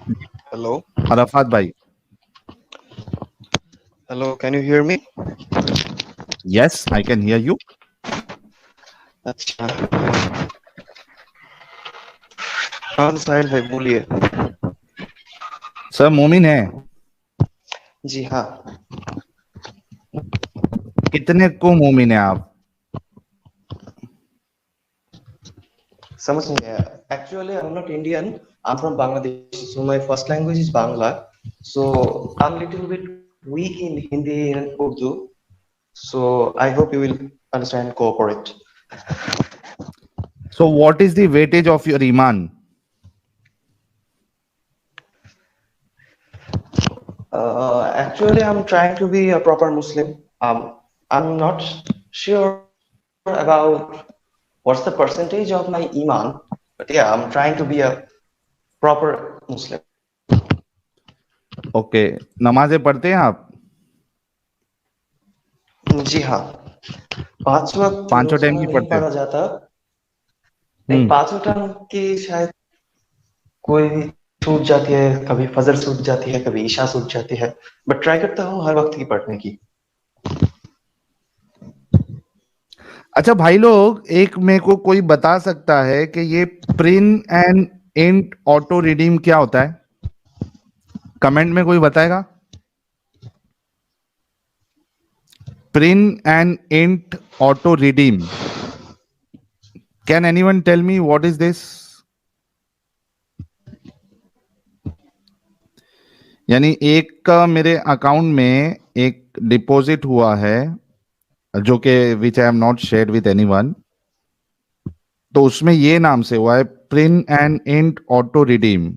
Hello. Arfat भाई। Hello. Can you hear me? Yes I can hear you. अच्छा। हाँ साहिल भाई बोलिए। सर मोमिन है। जी हाँ। कितने को मोमिन है आप? समझ नहीं आया। Actually, I'm not Indian. I'm from Bangladesh. So my first language is Bangla. So I'm little bit weak in Hindi and Urdu. So I hope you will understand and cooperate. So what is the weightage of your ईमान? Actually, I'm trying to be a proper Muslim. I'm not sure about what's the percentage of my Iman, but yeah, I'm trying to be a proper Muslim. Okay, नमाजें पढ़ते हैं आप? जी हाँ। 5 वक्त पांचों time रोजाना की नहीं पढ़ते हैं? पढ़ा जाता। नहीं, हम्म। 5 टाइम की शायद कोई भी छूट जाती है, कभी फजर छूट जाती है, कभी ईशा छूट जाती है, बट ट्राई करता हूँ हर वक्त की पढ़ने की। अच्छा भाई लोग, एक मेरे को कोई बता सकता है कि ये prin and int auto redeem क्या होता है? कमेंट में कोई बताएगा? Prin and int auto redeem, can anyone tell me what is this? यानी एक का मेरे अकाउंट में एक डिपॉजिट हुआ है, जो कि which I am not share with anyone, तो उसमें ये नाम से हुआ है prin and int auto redeem.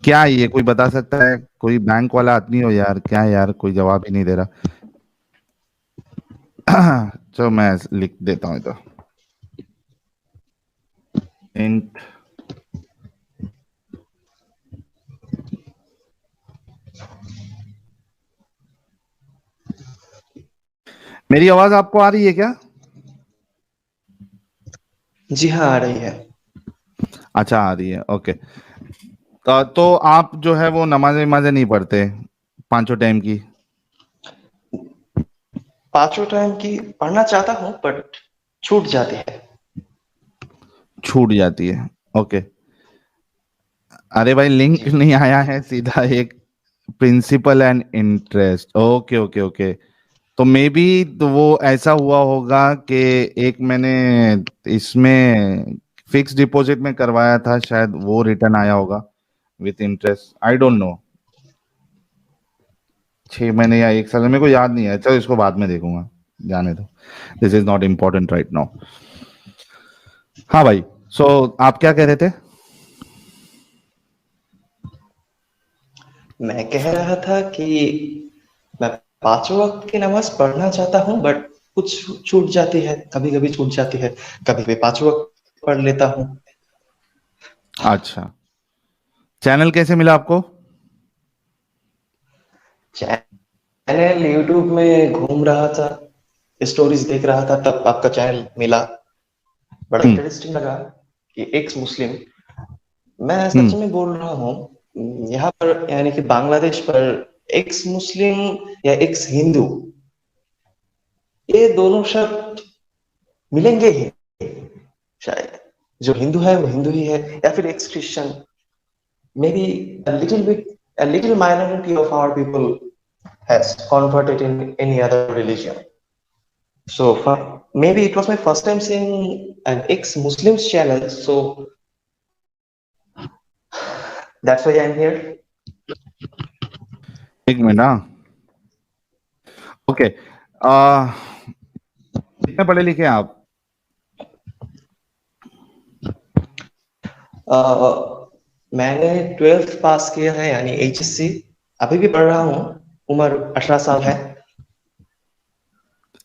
क्या है ये? कोई बता सकता है? कोई बैंक वाला आदमी हो यार, क्या है यार, कोई जवाब ही नहीं दे रहा। चलो मैं लिख देता हूँ तो इंट। मेरी आवाज आपको आ रही है क्या? जी हाँ, आ रही है। अच्छा आ रही है, ओके। तो आप जो है वो नमाजें वमाजें नहीं पढ़ते पांचों टाइम की? 5 टाइम की पढ़ना चाहता हूँ बट छूट जाती है। छूट जाती है, ओके। अरे भाई लिंक जी। नहीं आया है, सीधा एक principal and interest, okay okay okay. तो मे बी तो वो ऐसा हुआ होगा कि एक मैंने इसमें फिक्स डिपॉजिट में करवाया था, शायद वो रिटर्न आया होगा with interest, I don't no. 6 महीने या 1 साल, मेरे को याद नहीं है। चलो इसको बाद में देखूंगा, जाने दो, this is not important right now. हाँ भाई, सो आप क्या कह रहे थे? मैं कह रहा था कि मैं 5 वक्त की नमाज पढ़ना चाहता हूँ बट कुछ छूट जाती है, कभी कभी छूट जाती है, कभी कभी 5 वक्त पढ़ लेता हूँ। अच्छा, चैनल कैसे मिला आपको? चैनल यूट्यूब में घूम रहा था, स्टोरीज देख रहा था, तब आपका चैनल मिला। बड़ा हम्म। इंटरेस्टिंग लगा कि एक्स मुस्लिम, मैं सच हम्म। में बोल रहा हूँ, यहाँ पर यानी कि बांग्लादेश पर एक्स मुस्लिम या एक्स हिंदू, ये दोनों शब्द मिलेंगे ही शायद। जो हिंदू है वो हिंदू ही है, या फिर x Christian, may be a little minority of our people has converted in any other religion. So maybe it was my first time seeing an ex-Muslims channel, so that's why I'm here. एक minute, हाँ, okay. आ, कितने पढ़े लिखे हैं आप? मैंने 12th पास किया है यानी HSC, अभी भी पढ़ रहा हूँ, उम्र 18 साल है।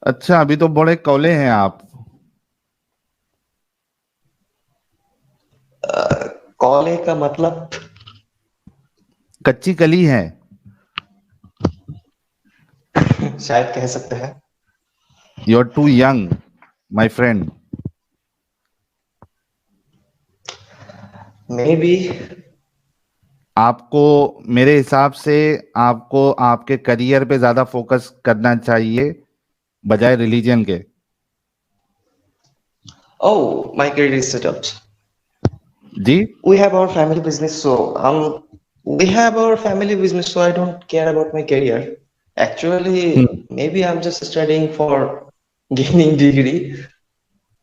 अच्छा, अभी तो बड़े कौले हैं आप। कॉले का मतलब? कच्ची कली है। शायद कह सकते हैं। You are too young my friend. Maybe. आपको मेरे हिसाब से आपको आपके करियर पे ज्यादा फोकस करना चाहिए बजाय रिलीजन के। Oh, my career is settled. जी। We have our family business, so we have our family business, so I don't care about my career. Hmm. Actually, maybe I'm just studying for gaining degree.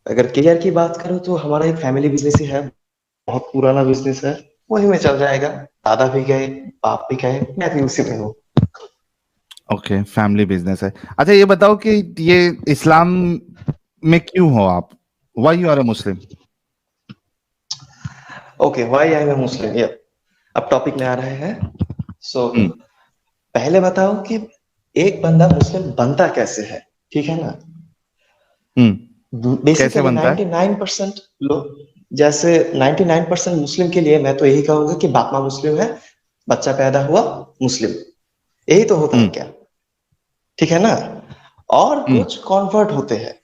अगर career की बात करूँ तो हमारा एक family business ही है, बहुत पुराना बिजनेस है, वही में चल जाएगा। दादा भी गए, बाप भी गए, मैं भी उसी में हूँ। ओके, फैमिली बिजनेस है। अच्छा ये बताओ कि ये इस्लाम में क्यों हो आप? Why you are a Muslim? Okay, why I am a Muslim, ये अब टॉपिक में आ रहे हैं। सो हम्म। पहले बताओ कि एक बंदा मुस्लिम बनता कैसे है, ठीक है ना। हम्म। कैसे बेसिकली बनता है? 99% लोग, जैसे 99% मुस्लिम के लिए मैं तो यही कहूंगा कि बाप माँ मुस्लिम है, बच्चा पैदा हुआ मुस्लिम, यही तो होता है हम्म। क्या, ठीक है ना। और हम्म। कुछ कॉन्वर्ट होते हैं।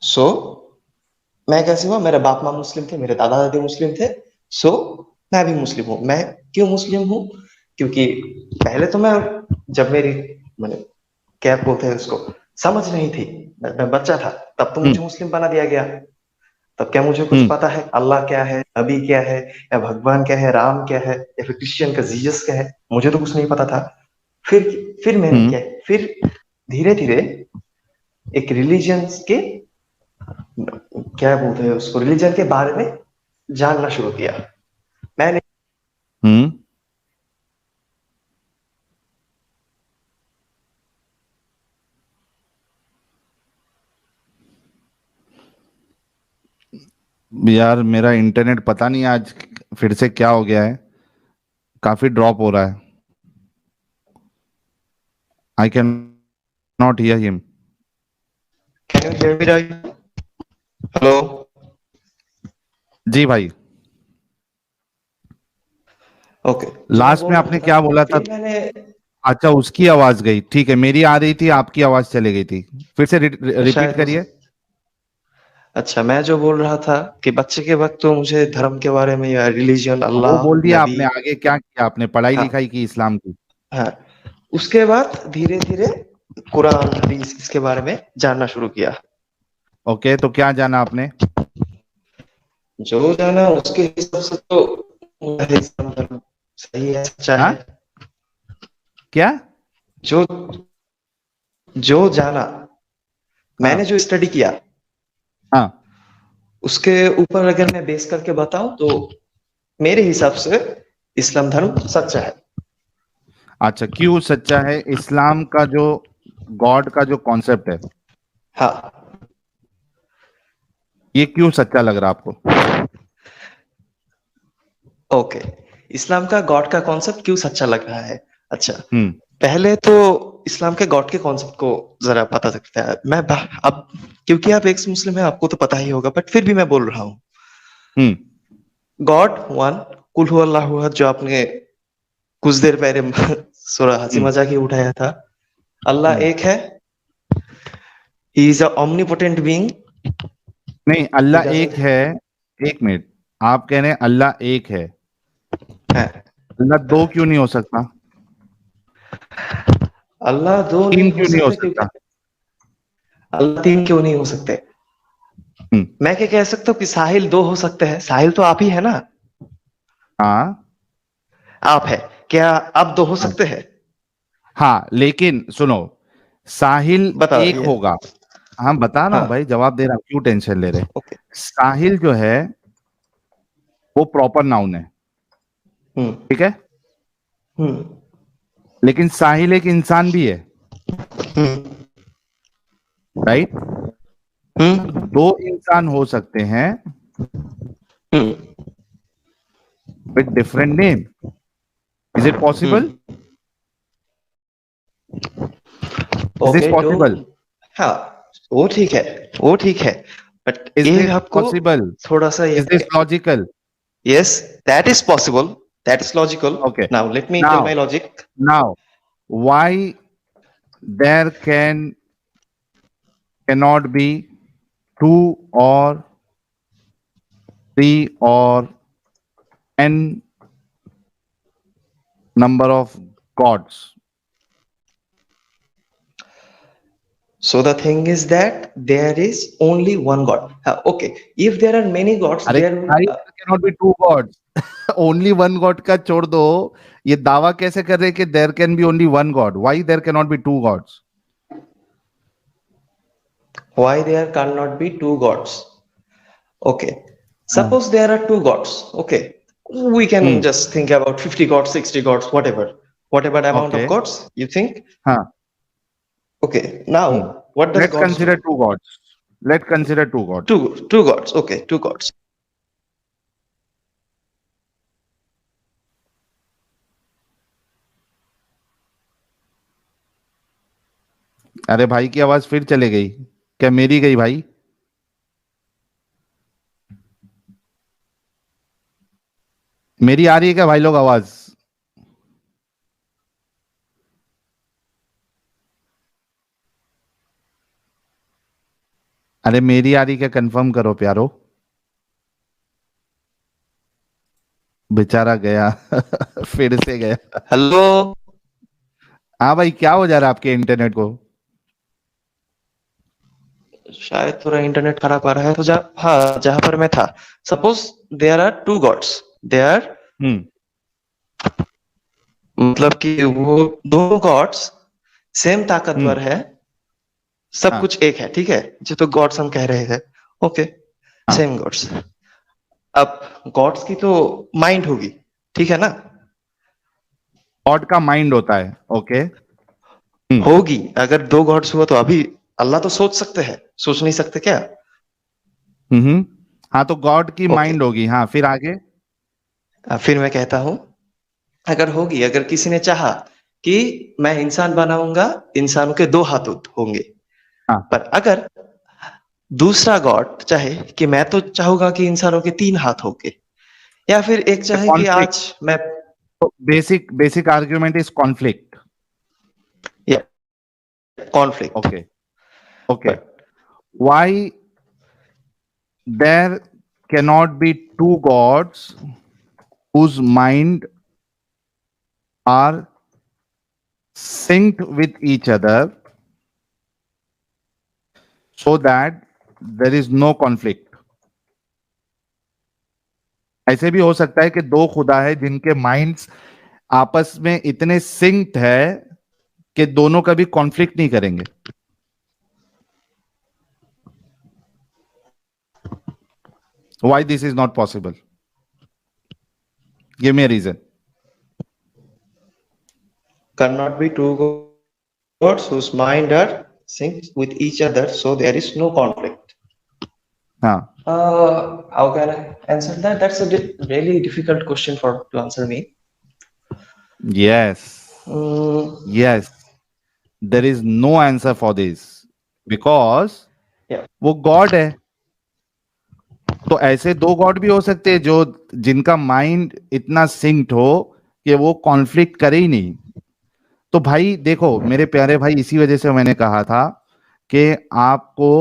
सो मैं कैसे हुआ, मेरे बाप माँ मुस्लिम थे, मेरे दादा दादी मुस्लिम थे। सो मैं भी मुस्लिम हूँ। मैं क्यों मुस्लिम हूँ, क्योंकि पहले तो मैं, जब मेरी, मैंने, क्या बोलते हैं उसको, समझ नहीं थी, मैं बच्चा था, तब तो हम्म। मुझे मुस्लिम बना दिया गया। तब क्या मुझे कुछ हम्म। पता है अल्लाह क्या है, नबी क्या है, या भगवान क्या है, राम क्या है, या फिर क्रिश्चियन का जीसस क्या है, मुझे तो कुछ नहीं पता था। फिर फिर मैंने हम्म। क्या, फिर धीरे धीरे एक रिलीजन के, क्या बोलते हैं उसको, रिलीजन के बारे में जानना शुरू किया मैंने। हम्म। यार मेरा इंटरनेट पता नहीं आज फिर से क्या हो गया है, काफी ड्रॉप हो रहा है। I can not hear him. Can you hear me right? Hello. जी भाई। ओके, जो मैं लास्ट बोल में रहा आपने था, क्या बोला था? फिर मैंने, अच्छा, उसकी आवाज गई, ठीक है, मेरी आ रही थी, आपकी आवाज चली गई थी। फिर से रिपीट शायद हो करिए। सकता। अच्छा, मैं जो बोल रहा था कि बच्चे के वक्त तो मुझे धर्म के बारे में, या रिलीजन, वो अल्लाह, बोल दिया नबी, आपने, आगे क्या किया आपने? पढ़ाई हाँ लिखाई की इस्लाम की? हाँ, उसके बाद धीरे धीरे कुरान हदीस इसके बारे में जानना शुरू किया। ओके, तो क्या जाना आपने? जो जाना उसके हिसाब से तो मेरा इस्लाम धर्म सही है, सच्चा है। हाँ? क्या? जो जो जाना, मैंने हाँ। जो स्टडी किया, हाँ। उसके ऊपर अगर मैं बेस करके बताऊं तो मेरे हिसाब से इस्लाम धर्म सच्चा है। अच्छा, क्यों सच्चा है? इस्लाम का जो गॉड का जो कॉन्सेप्ट है, हाँ। ये क्यों सच्चा लग रहा है आपको? ओके, इस्लाम का गॉड का कॉन्सेप्ट क्यों सच्चा लग रहा है। अच्छा, हम्म। पहले तो इस्लाम के गॉड के कॉन्सेप्ट को जरा पता सकता है। अब क्योंकि आप एक्स मुस्लिम हैं, आपको तो पता ही होगा, बट फिर भी मैं बोल रहा हूँ। हम्म। गॉड वन, कुल हु अल्लाहु अहद, जो आपने कुछ देर पहले थोड़ा हंसी हम्म। मजाक ही उठाया था। अल्लाह हम्म। एक है, he is a omnipotent being. नहीं, ही अल्लाह एक डजंट है। एक मिनट, आप कह रहे हैं अल्लाह एक है, है। अल्लाह दो क्यों नहीं हो सकता? अल्लाह दो तीन नहीं हो क्यों नहीं हो सकते, क्योंकि सकता? अल्लाह तीन क्यों नहीं हो सकते। हम्म। मैं क्या कह सकता हूँ कि साहिल दो हो सकते हैं, साहिल तो आप ही है ना। हाँ। आप है, क्या आप दो हो हाँ। सकते हैं। हाँ, लेकिन सुनो, साहिल बता एक दिए। होगा। हम बता रहा हूँ हाँ। भाई, जवाब दे रहा हूँ, क्यों टेंशन ले रहे? ओके। साहिल जो है वो प्रॉपर नाउन है, हम्म। ठीक है, हम्म। लेकिन साहिल एक इंसान भी है, हम्म। राइट? हम्म। दो इंसान हो सकते हैं hmm. With different name. Is it possible? Hmm. Is this okay तो, पॉसिबल? हाँ, वो ठीक है, वो ठीक है, बट इज ये दिस आपको पॉसिबल? थोड़ा सा ये इज दिस है। Logical? Yes, that is possible, that is logical. Okay, now let me tell now my logic. Now why there cannot be two or three or n number of gods. So the thing is that there is only one God. Okay, if there are many gods, अरे there will भाई, there cannot be two gods. Only one God का छोड़ दो. ये दावा कैसे कर रहे कि there can be only one God? Why there cannot be two gods? why there cannot be two gods? Okay, हाँ. suppose there are two gods. Okay, we can Hmm. just think about 50 gods, 60 gods, whatever amount of Okay. gods you think. हाँ. Okay, Hmm. now what does Let's gods consider do? two gods. Let's consider two gods. Two gods. Okay, two gods. अरे भाई की आवाज फिर चले गई. क्या मेरी गई भाई? मेरी आ रही है क्या भाई लोग आवाज? अरे मेरी आ रही क्या? कंफर्म करो प्यारो. बेचारा गया. फिर से गया. हेलो। हाँ भाई, क्या हो जा रहा है आपके इंटरनेट को? शायद थोड़ा इंटरनेट खराब आ रहा है, तो जहां पर मैं था, suppose there are two gods. They are, hmm. मतलब कि वो दोनों गॉड्स सेम ताकतवर हम्म. है, सब हाँ. कुछ एक है, ठीक है, जो तो गॉड्स हम कह रहे थे। ओके, हाँ. Same God's. अब गॉड्स की तो माइंड होगी, ठीक है ना? गॉड का माइंड होता है. ओके. हम्म. होगी, अगर दो गॉड्स हुआ तो अभी अल्लाह तो सोच सकते हैं, सोच नहीं सकते क्या? हम्म. हाँ, तो गॉड की ओके, माइंड होगी. हाँ, फिर आगे. फिर मैं कहता हूं, अगर होगी, अगर किसी ने चाहा कि मैं इंसान बनाऊंगा, इंसानों के दो हाथ होंगे, हाँ. पर अगर दूसरा गॉड चाहे कि मैं तो चाहूंगा कि इंसानों के तीन हाथ होंगे, या फिर एक चाहे कि कॉन्फ्लिक्ट. आज मैं, basic basic argument is conflict. या conflict. Okay. Okay. Why there cannot be two gods whose mind are synced with each other so that there is no conflict. ऐसे भी हो सकता है कि दो खुदा है जिनके माइंड्स आपस में इतने सिंक्ड है कि दोनों कभी कॉन्फ्लिक्ट नहीं करेंगे. Why this is not possible? Give me a reason. cannot be two gods whose mind are synced with each other, so there is no conflict. हाँ. How can I answer that? That's a really difficult question for to answer me. Yes. Mm, Yes. There is no answer for this because yeah. वो God है. तो ऐसे दो God भी हो सकते हैं जो जिनका माइंड इतना सिंक्ड हो कि वो कॉन्फ्लिक्ट करे ही नहीं. तो भाई देखो मेरे प्यारे भाई, इसी वजह से मैंने कहा था कि आपको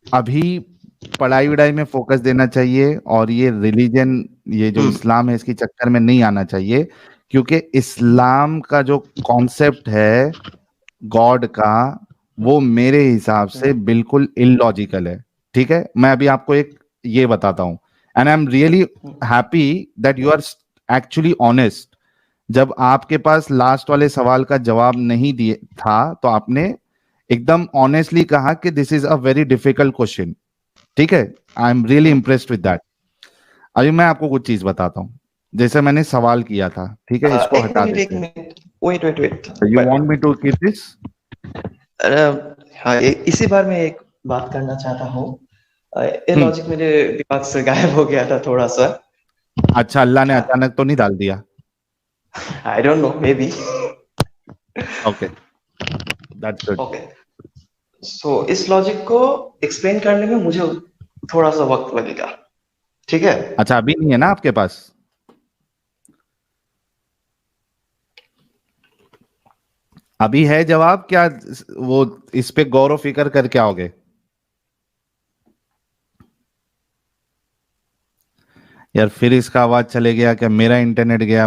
अभी पढ़ाई वढ़ाई में फोकस देना चाहिए और ये रिलीजन, ये जो इस्लाम है, इसके चक्कर में नहीं आना चाहिए, क्योंकि इस्लाम का जो कॉन्सेप्ट है गॉड का, वो मेरे हिसाब से बिल्कुल इलॉजिकल है. ठीक है, मैं अभी आपको एक ये बताता हूं. And I am really happy that you are actually honest. जब आपके पास लास्ट वाले सवाल का जवाब नहीं दिए था तो आपने एकदम ऑनेस्टली कहा कि this is a very difficult question. ठीक है, आई am really impressed with that. अभी मैं आपको कुछ चीज बताता हूं. जैसे मैंने सवाल किया था, ठीक है, इसको एक हटा मिनट, एक देते हैं. Minute, wait wait wait. You want me to keep this? हाँ, इसी बार मैं एक बात करना चाहता हूँ। ये हम्म. लॉजिक मेरे दिमाग से गायब हो गया था थोड़ा सा। अच्छा, अल्लाह ने हाँ, अचानक तो नहीं डाल दिया? I don't know, maybe. Okay, that's good. Okay, so इस लॉजिक को एक्सप्लेन करने में मुझे थोड़ा सा वक्त लगेगा, ठीक है? अच्छा, अभी नहीं है ना आपके पास? अभी है जवाब क्या? वो इस पे गौर व फिक्र करके आओगे? यार फिर इसका आवाज चले गया क्या, मेरा इंटरनेट गया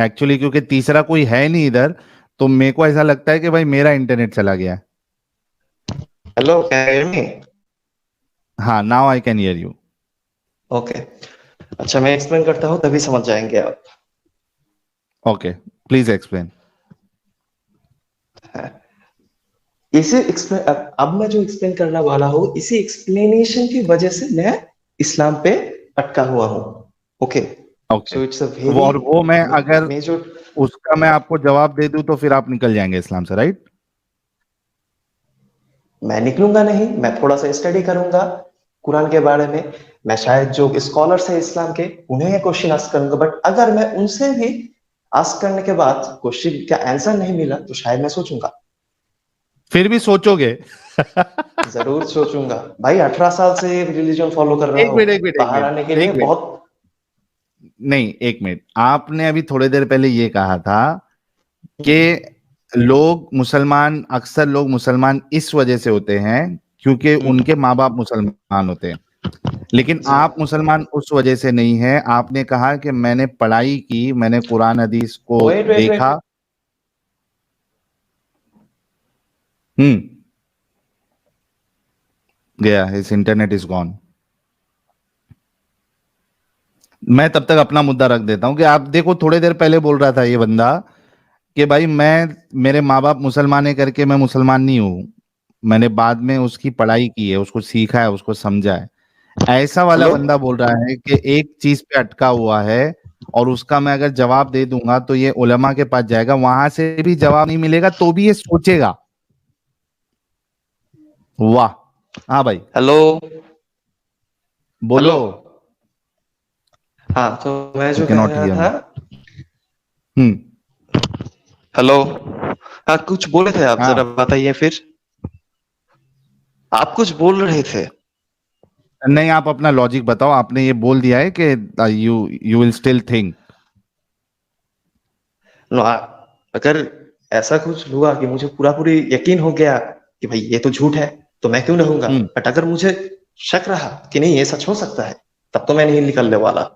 एक्चुअली, क्योंकि तीसरा कोई है नहीं इधर, तो मेरे को ऐसा लगता है कि भाई मेरा इंटरनेट चला गया है। Hello, can you hear me? हाँ, now I can hear you. Okay. अच्छा, मैं एक्सप्लेन करता हूँ तभी समझ जाएंगे आप। Okay, please explain. इसे एक्सप्लेन, अब मैं जो एक्सप्लेन करने वाला हूँ, इसी एक्सप्लेनेशन की वजह से मैं इस्लाम पे अटका हुआ हूँ। Okay. Okay, so it's a वो वेरी और वो मैं अगर मेजर। उसका मैं आपको जवाब दे दूं तो फिर आप निकल जाएंगे इस्लाम से, राइट? मैं निकलूंगा नहीं, मैं थोड़ा सा स्टडी करूंगा कुरान के बारे में। मैं शायद जो स्कॉलर्स है इस्लाम के, उन्हें क्वेश्चन आस्क करूंगा, बट अगर मैं उनसे भी आस्क करने के बाद क्वेश्चन का आंसर नहीं मिला तो शायद मैं सोचूंगा। फिर भी सोचोगे? जरूर सोचूंगा भाई, 18 साल से रिलीजन फॉलो कर रहा एक हूँ। मिनट, एक मिनट, एक बाहर मिनट, आने के लिए एक मिनट। बहुत। नहीं, एक मिनट, आपने अभी थोड़ी देर पहले ये कहा था कि लोग मुसलमान, अक्सर लोग मुसलमान इस वजह से होते हैं क्योंकि उनके माँ बाप मुसलमान होते हैं, लेकिन जी। आप मुसलमान उस वजह से नहीं है। आपने कहा कि मैंने पढ़ाई की, मैंने कुरान हदीस को वेट वेट देखा। वेट। हम्म। गया, हिज इंटरनेट इज गॉन। मैं तब तक अपना मुद्दा रख देता हूं कि आप देखो, थोड़ी देर पहले बोल रहा था ये बंदा कि भाई मैं, मेरे माँ बाप मुसलमान है करके मैं मुसलमान नहीं हूं, मैंने बाद में उसकी पढ़ाई की है, उसको सीखा है, उसको समझा है। ऐसा वाला हेलो। बंदा बोल रहा है कि एक चीज पे अटका हुआ है और उसका मैं अगर जवाब दे दूंगा तो ये उलमा के पास जाएगा, वहां से भी जवाब नहीं मिलेगा तो भी ये सोचेगा। वाह। हाँ भाई, हेलो। बोलो। हेलो। हाँ, तो मैं यू जो कैन कह नॉट रहा हियर था। मी। हम्म। हेलो। हाँ, कुछ बोले थे आप, जरा हाँ, बताइए फिर। आप कुछ बोल रहे थे। नहीं, आप अपना लॉजिक बताओ। आपने ये बोल दिया है कि you you will still think. No, अगर ऐसा कुछ हुआ कि मुझे पूरा पूरी यकीन हो गया कि भाई ये तो झूठ है, तो मैं क्यों रहूंगा। हम्म। बट अगर मुझे शक रहा कि नहीं ये सच हो सकता है, तब तो मैं नहीं निकलने वाला।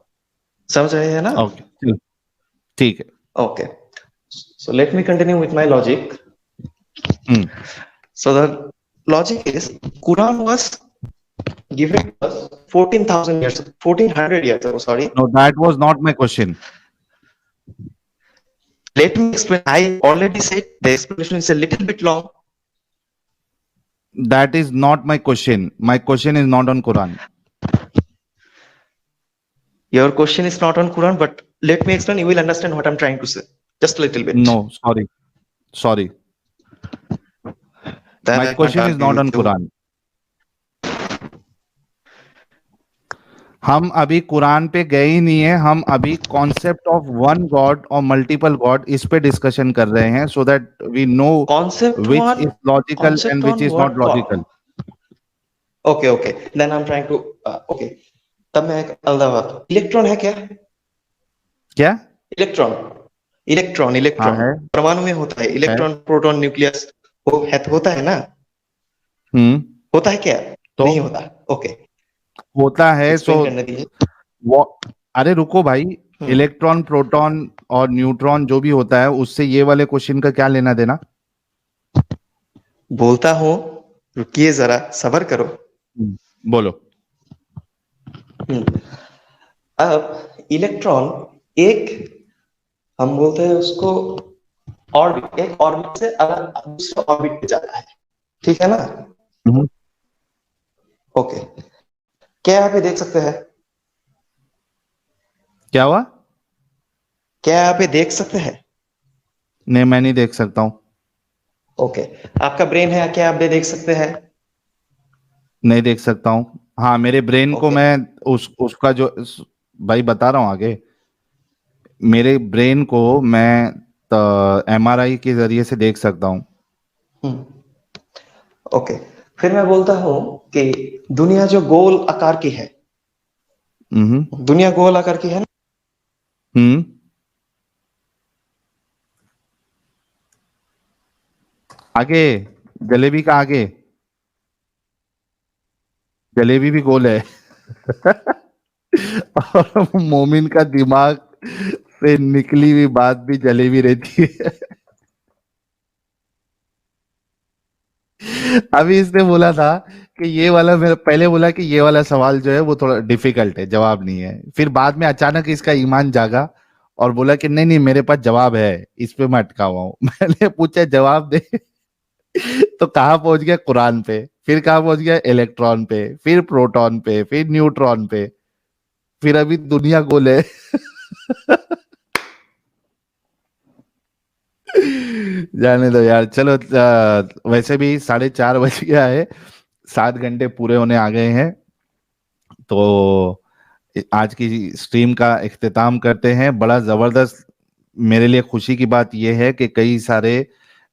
समझ रहे हैं ना? ओके, ठीक है। Okay. So let me continue with my logic. Hmm. So the logic is, Quran was given to us 14,000 years, 1400 years ago, sorry. No, that was not my question. Let me explain. I already said the explanation is a little bit long. That is not my question, my question is not on Quran. Your question is not on Quran, but let me explain. You will understand what I'm trying to say. Just a little bit. No, sorry, sorry, Then my I can't question is argue not on with you. Quran. हम अभी कुरान पे गए ही नहीं है, हम अभी concept of one God और multiple God इस पे डिस्कशन कर रहे हैं, so that we know Concept which is one, logical and concept which on is not what logical. God? Okay, okay. Then I'm trying to. Okay. तब मैं एक अलग बात, इलेक्ट्रॉन है क्या? क्या? इलेक्ट्रॉन, इलेक्ट्रॉन, हाँ इलेक्ट्रॉन है। परमाणु में होता है। है। इलेक्ट्रॉन, प्रोटॉन, न्यूक्लियस, होता है ना? हम्म। होता है क्या? तो नहीं होता। ओके। होता है, सो एक्सप्लेन करने दीजिए। वो, अरे रुको भाई, हम्म। इलेक्ट्रॉन, प्रोटॉन और न्यूट्रॉन जो भी होता है उससे ये वाले क्वेश्चन का क्या लेना देना? बोलता हूँ, रुकिए जरा, सबर करो। बोलो। हम्म। अब इलेक्ट्रॉन एक, हम बोलते हैं उसको ऑर्बिट, एक ऑर्बिट से अलग दूसरे ऑर्बिट पे जाता है। ठीक है ना? हम्म। ओके। क्या यहाँ पे देख सकते हैं? क्या हुआ? क्या यहाँ पे देख सकते हैं? नहीं, मैं नहीं देख सकता हूँ। ओके। आपका ब्रेन है क्या, आप देख सकते हैं? नहीं देख सकता हूँ। हाँ, मेरे ब्रेन को ओके। मैं उसका जो, भाई बता रहा हूँ आगे, मेरे ब्रेन को मैं एमआरआई के जरिए से देख सकता हूँ। हम्म। ओके। फिर मैं बोलता हूँ कि दुनिया जो गोल आकार की है, हम्म। दुनिया गोल आकार की है ना? हम्म। आगे, जलेबी का आगे, जलेबी भी गोल है। और मोमिन का दिमाग से निकली हुई बात भी जली हुई रहती है। अभी इसने बोला था कि ये वाला, मेरा पहले बोला कि ये वाला सवाल जो है वो थोड़ा डिफिकल्ट है, जवाब नहीं है। फिर बाद में अचानक इसका ईमान जागा और बोला कि नहीं नहीं मेरे पास जवाब है, इस पे मैं अटका हुआ हूं। मैंने पूछा जवाब दे। तो कहाँ पहुंच गया? कुरान पे। फिर कहाँ पहुंच गया? इलेक्ट्रॉन पे, फिर प्रोटॉन पे, फिर न्यूट्रॉन पे, फिर अभी दुनिया गोल है। जाने दो यार, चलो। वैसे भी 4:30 बज गया है, 7 घंटे पूरे होने आ गए हैं। तो आज की स्ट्रीम का इख्तिताम करते हैं। बड़ा जबरदस्त मेरे लिए खुशी की बात यह है कि कई सारे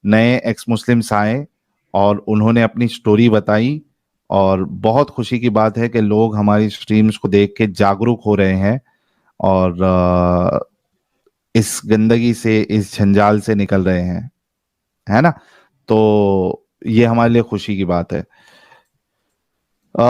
नए एक्स मुस्लिम्स आए और उन्होंने अपनी स्टोरी बताई, और बहुत खुशी की बात है कि लोग हमारी स्ट्रीम्स को देख के जागरूक हो रहे हैं और इस गंदगी से, इस जंजाल से निकल रहे हैं, है ना? तो ये हमारे लिए खुशी की बात है। अ,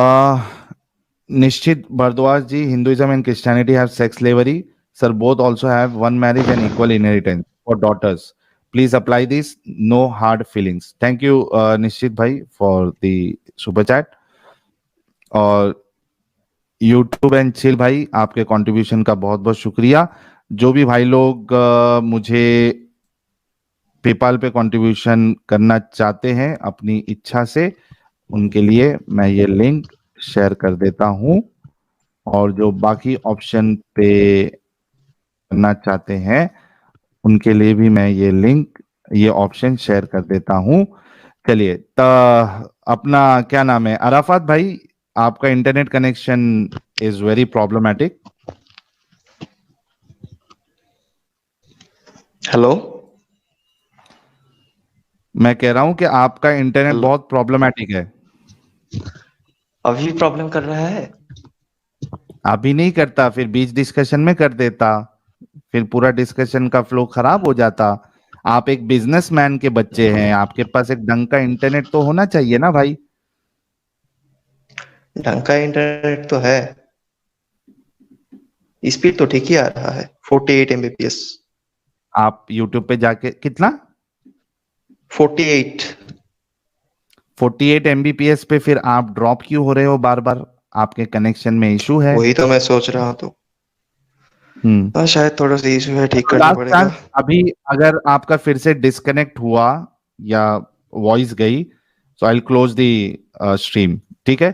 Nishchit Bhardwaj ji, Hinduism and Christianity have sex slavery. Sir, both also have one marriage and equal inheritance for daughters. Please apply this. No hard feelings. Thank you, निश्चित भाई, for the super chat. और यूट्यूब एंड चिल भाई, आपके contribution का बहुत बहुत शुक्रिया। जो भी भाई लोग मुझे पेपाल पे कंट्रीब्यूशन करना चाहते हैं अपनी इच्छा से, उनके लिए मैं ये लिंक शेयर कर देता हूं। और जो बाकी ऑप्शन पे करना चाहते हैं उनके लिए भी मैं ये लिंक, ये ऑप्शन शेयर कर देता हूं। चलिए, तो अपना क्या नाम है, अराफात भाई, आपका internet connection is very problematic. Hello. मैं कह रहा हूं कि आपका इंटरनेट हेलो। बहुत प्रॉब्लमेटिक है। अभी प्रॉब्लम कर रहा है? अभी नहीं करता, फिर बीच डिस्कशन में कर देता, फिर पूरा डिस्कशन का फ्लो खराब हो जाता। आप एक बिजनेसमैन के बच्चे हैं, आपके पास एक ढंग का इंटरनेट तो होना चाहिए ना भाई। ढंग का इंटरनेट तो है, स्पीड तो ठीक ही आ रहा है, 48 Mbps। आप यूट्यूब पे जाके कितना? 48। 48 Mbps पे फिर आप ड्रॉप क्यों हो रहे हो बार बार? आपके कनेक्शन में इशू है। वही तो मैं सोच रहा हूँ। तो हम्म। हाँ, शायद थोड़ा सा इशू है, ठीक करना लास्ट पड़ेगा। चांस, अभी अगर आपका फिर से डिस्कनेक्ट हुआ या वॉइस गई, so I will close the stream. ठीक है,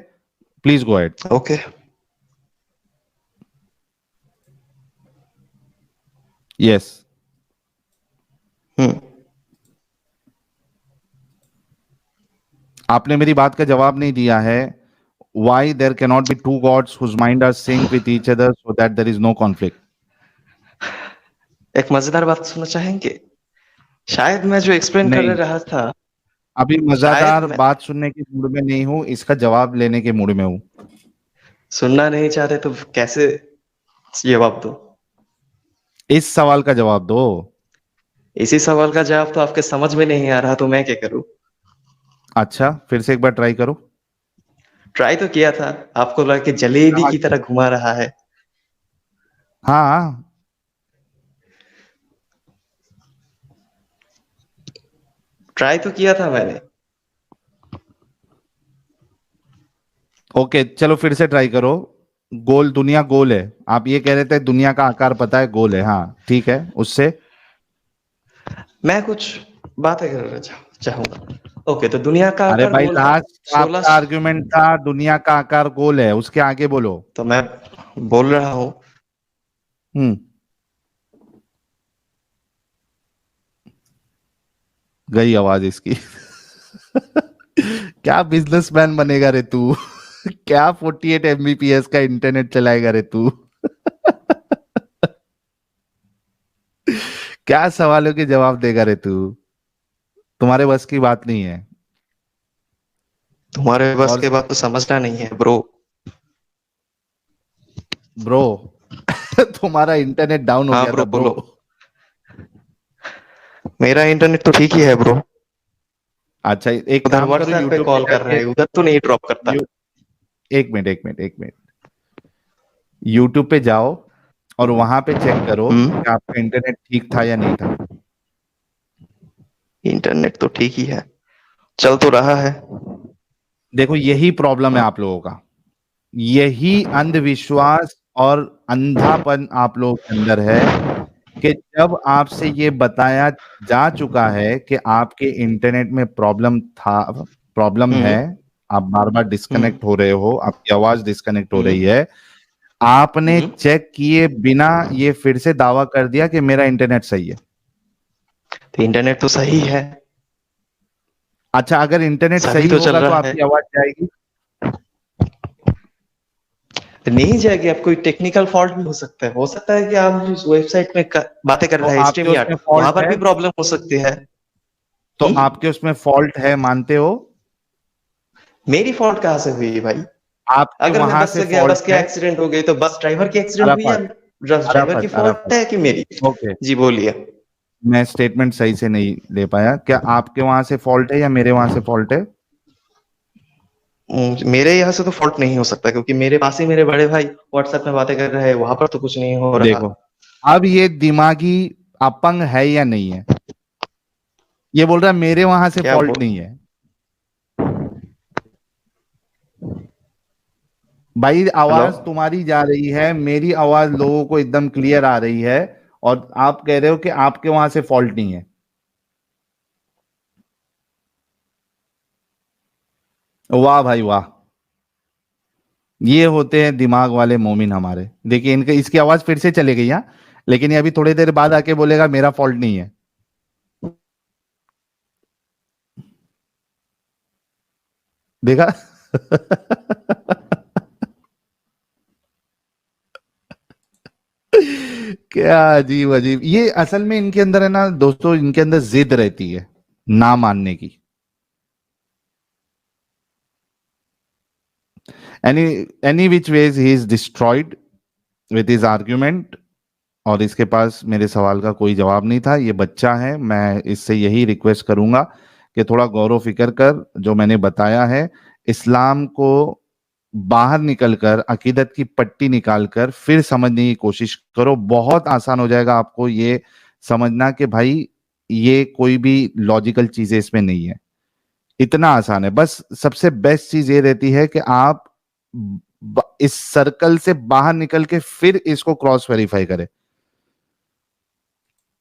please go ahead. Okay. Yes. Hmm. आपने मेरी बात का जवाब नहीं दिया है। Why there cannot be two gods whose mind are sync with each other so that there is no conflict? एक मजेदार बात सुनना चाहेंगे? शायद मैं जो एक्सप्लेन कर नहीं, रहा था, अभी शायद मजेदार मैं बात सुनने के मूड में नहीं हूं, इसका जवाब लेने के मूड में हूं। सुनना नहीं चाहते तो कैसे जवाब दो? इस सवाल का जवाब दो। इसी सवाल का जवाब तो आपके समझ में नहीं आ रहा, तो मैं क्या करूं? अच्छा, फिर से एक बार ट्राई करो। ट्राई तो किया था, आपको लगा कि जलेबी हाँ। की तरह घुमा रहा है। हाँ, ट्राई तो किया था मैंने। ओके, चलो फिर से ट्राई करो। गोल, दुनिया गोल है, आप ये कह रहे थे दुनिया का आकार पता है, गोल है, हाँ ठीक है, उससे। मैं कुछ बातें करना चाहूंगा। ओके, तो दुनिया का अरे आकार भाई, गोल है। लास्ट 16। आपका आर्ग्यूमेंट था दुनिया का आकार गोल है, उसके आगे बोलो। तो मैं बोल रहा हूँ, हम्म। गई आवाज इसकी। क्या बिजनेसमैन बनेगा रे तू? क्या 48 Mbps का इंटरनेट चलाएगा रे तू? क्या सवालों के जवाब देगा रे तू? तुम्हारे बस की बात नहीं है। तुम्हारे बस और के बात तो समझना नहीं है ब्रो। ब्रो, तुम्हारा इंटरनेट डाउन हो हाँ गया था ब्रो, ब्रो। बोलो। मेरा इंटरनेट तो ठीक ही है ब्रो। अच्छा, एक उधर काम करो, व्हाट्सएप पे यूट्यूब पे कॉल कर रहा जाके है, उधर तो नहीं ड्रॉप करता। यू, एक मिनट एक मिनट एक मिनट। यूट्यूब पे जाओ और वहां पे चेक करो हम्म। कि आपका इंटरनेट ठीक था या नहीं था। इंटरनेट तो ठीक ही है, चल तो रहा है। देखो यही प्रॉब्लम है आप लोगों का, यही अंधविश्वास और अंधापन आप लोगों के अंदर है कि जब आपसे ये बताया जा चुका है कि आपके इंटरनेट में प्रॉब्लम है, हम्म। आप बार बार डिस्कनेक्ट हो रहे हो, आपकी आवाज डिस्कनेक्ट हो रही हम्म। है, आपने हम्म। चेक किए बिना ये फिर से दावा कर दिया कि मेरा इंटरनेट सही है। तो इंटरनेट तो सही है, अच्छा, अगर इंटरनेट सभी सही तो चल होगा तो रहा है। आपकी आवाज जाएगी? तो नहीं जाएगी, आप कोई टेक्निकल फॉल्ट भी हो सकता है कि आप जिस वेबसाइट में बातें कर तो रहे हैं आपके StreamYard, उसमें वहां फॉल्ट पर है? भी प्रॉब्लम हो सकती है। तो हम्म। आपके उसमें फॉल्ट है, मानते हो? मेरी फॉल्ट कहाँ से हुई भाई? आपके अगर मैं वहां बस से से गया, फॉल्ट बस के है? एक्सीडेंट हो गई, तो बस ड्राइवर की एक्सीडेंट हुई या अराफात, बस ड्राइवर की अराफात, फॉल्ट अराफात। है कि मेरी? ओके, जी बोलिए। मैं स्टेटमेंट सही से नहीं ले पाया। क्या आपके वहां से फॉल्ट है या मेरे वहां से फॉल्ट है? मेरे यहाँ से तो फॉल्ट नहीं हो सकता, क्योंकि मेरे पास ही मेरे बड़े भाई व्हाट्सएप में बातें कर रहे हैं, वहां पर तो कुछ नहीं हो रहा। देखो, अब ये दिमागी अपंग है या नहीं है? ये बोल रहा है मेरे वहां से क्या फॉल्ट बोल। नहीं है। भाई हेलो। आवाज तुम्हारी जा रही है, मेरी आवाज लोगों को एकदम क्लियर आ रही है, और आप कह रहे हो कि आपके वहां से फॉल्ट नहीं है। वाह भाई वाह, ये होते हैं दिमाग वाले मोमिन हमारे। देखिए इनके, इसकी आवाज फिर से चली गई। हाँ, लेकिन ये अभी थोड़ी देर बाद आके बोलेगा मेरा फॉल्ट नहीं है। देखा? क्या अजीब अजीब, ये असल में इनके अंदर है ना दोस्तों, इनके अंदर जिद रहती है ना मानने की। Any any which ways he is destroyed with his argument. और इसके पास मेरे सवाल का कोई जवाब नहीं था। ये बच्चा है, मैं इससे यही रिक्वेस्ट करूंगा कि थोड़ा गौर फिक्र कर जो मैंने बताया है, इस्लाम को बाहर निकलकर अकीदत की पट्टी निकालकर फिर समझने की कोशिश करो। बहुत आसान हो जाएगा आपको ये समझना कि भाई ये कोई भी लॉजिकल चीजें इसमें नहीं है। इतना आसान है। बस सबसे बेस्ट चीज ये रहती है कि आप इस सर्कल से बाहर निकल के फिर इसको क्रॉस वेरीफाई करें।